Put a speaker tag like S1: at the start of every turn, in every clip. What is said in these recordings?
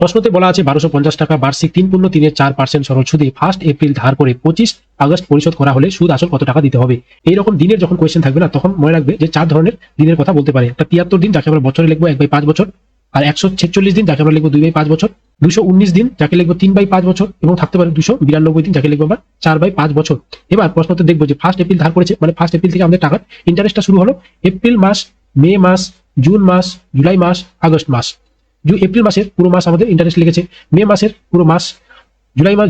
S1: প্রশ্নতে বলা আছে 1250 টাকা বার্ষিক 3.3% সরল সুদে 1 এপ্রিল ধার করে 25 আগস্ট পরিশোধ করা হলে সুদ আসল কত টাকা দিতে হবে। এইরকম দিনের যখন কোয়েশ্চেন থাকবে না, তখন মনে রাখবে যে 4 ধরনের দিনের কথা বলতে পারে। একটা 73 দিন, যাকে আমরা বছরে লিখবো 1/5 বছর, আর 146 দিন, যাকে আমরা লিখবো 2/5 বছর, 219 দিন, যাকে লিখবো 3/5 বছর, এবং থাকতে পারে 292 দিন, যাকে লিখবো আমরা 4/5 বছর। এবার প্রশ্নতে দেখবো যে 1 এপ্রিল ধার করেছে, মানে 1 এপ্রিল থেকে আমাদের টাকার ইন্টারেস্টটা শুরু হলো। এপ্রিল মাস, মে মাস, জুন মাস, জুলাই মাস, আগস্ট মাস। এপ্রিল মাসের পুরো মাস আমাদের ইন্টারেস্ট লেগেছে, মে মাসের পুরো মাস,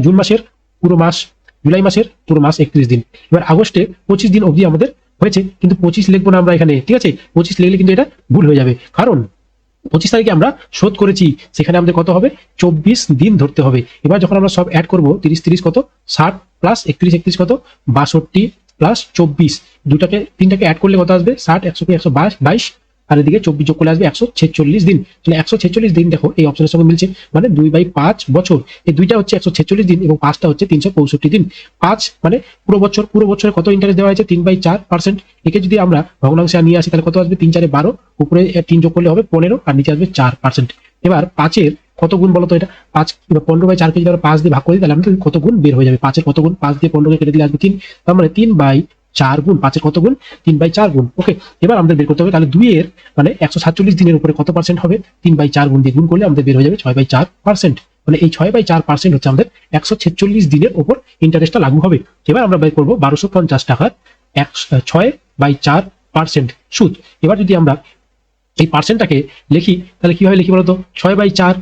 S1: জুন মাসের পুরো মাস, জুলাই মাসের পুরো মাস 31 দিন। এবার আগস্টে 25 দিন অবধি আমাদের হয়েছে, কিন্তু 25 লিখবো না আমরা এখানে, ঠিক আছে? 25 লিখলে কিন্তু এটা ভুল হয়ে যাবে, কারণ 25 তারিখে আমরা শোধ করেছি, সেখানে আমাদের কত হবে? 24 দিন ধরতে হবে। এবার যখন আমরা সব অ্যাড করবো, 30 কত? 60 প্লাস 31 কত? 62 প্লাস 24, তিনটাকে অ্যাড করলে কত আসবে? 60, 122, আর এদিকে 24 যোগ করলে আসবে 146 দিন। তাহলে 146 দিন দেখো এই অপশনের সঙ্গে মিলছে, মানে 2/5 বছর। এই দুইটা হচ্ছে 146 দিন এবং 5টা হচ্ছে 365 দিন। 5 মানে পুরো বছর, পুরো বছরে কত ইন্টারেস্ট দেওয়া হয়েছে? 3/4%। একে যদি আমরা ভগ্নাংশে নিয়ে আসি তাহলে কত আসবে? 3 4 12, উপরে 3 যোগ করলে হবে 15, আর নিচে আসবে 4%। এবার 5-এর কত গুণ বলতো? এটা 5, 15/4 কে যদি আমরা 5 দিয়ে ভাগ করি তাহলে আমাদের কত গুণ বের হয়ে যাবে? 5-এর কত গুণ? 5 দিয়ে 15 কে কেটে দিলে আসবে 3, তার মানে 3/4 গুণ। 5-এর কত গুণ? 3/4 গুণ। ওকে, এবার আমাদের বের করতে হবে তাহলে 2 এর মানে 147 দিনের উপরে কত পার্সেন্ট হবে? 3/4 গুণ দিয়ে গুণ করলে আমাদের বের হয়ে যাবে 6/4%। মানে এই 6/4% হচ্ছে আমাদের 146 দিনের উপর ইন্টারেস্টটা লাগু হবে। এবার আমরা বের করবো 1250 টাকার 6/4% সুদ। এবার যদি আমরা এই পার্সেন্টটাকে লিখি তাহলে কিভাবে লিখি বলতো? 6/4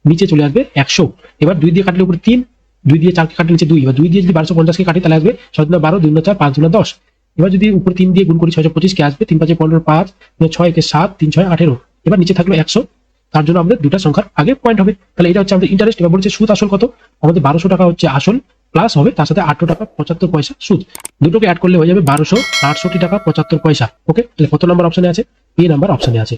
S1: নিচে চলে আসবে 100। এবার 2 দিয়ে কাটলে উপরে 3, 2 দিয়ে 4 কে কাটলে নিচে 2। এবার 2 দিয়ে যদি 1250 কে কাটি তাহলে আসবে 6 × 12, 2 × 4, 5 × 10। এবার যদি উপরে 3 দিয়ে গুণ করি 625 কে আসবে 3 5 15, 5 6 কে 7, 3 6 18। এবার নিচে থাকলো 100, তার জন্য আমাদের দুটা সংখ্যার আগে পয়েন্ট হবে। তাহলে এটা হচ্ছে আমাদের ইন্টারেস্ট। এবার বলছে সুদ আসল কত? আমাদের 1200 টাকা হচ্ছে আসল, প্লাস হবে তার সাথে 8 টাকা 75 পয়সা সুদ। দুটোকে অ্যাড করলে হয়ে যাবে 1268 টাকা 75 পয়সা। ওকে, তাহলে কত নাম্বার অপশনে আছে? এ নাম্বার অপশনে আছে।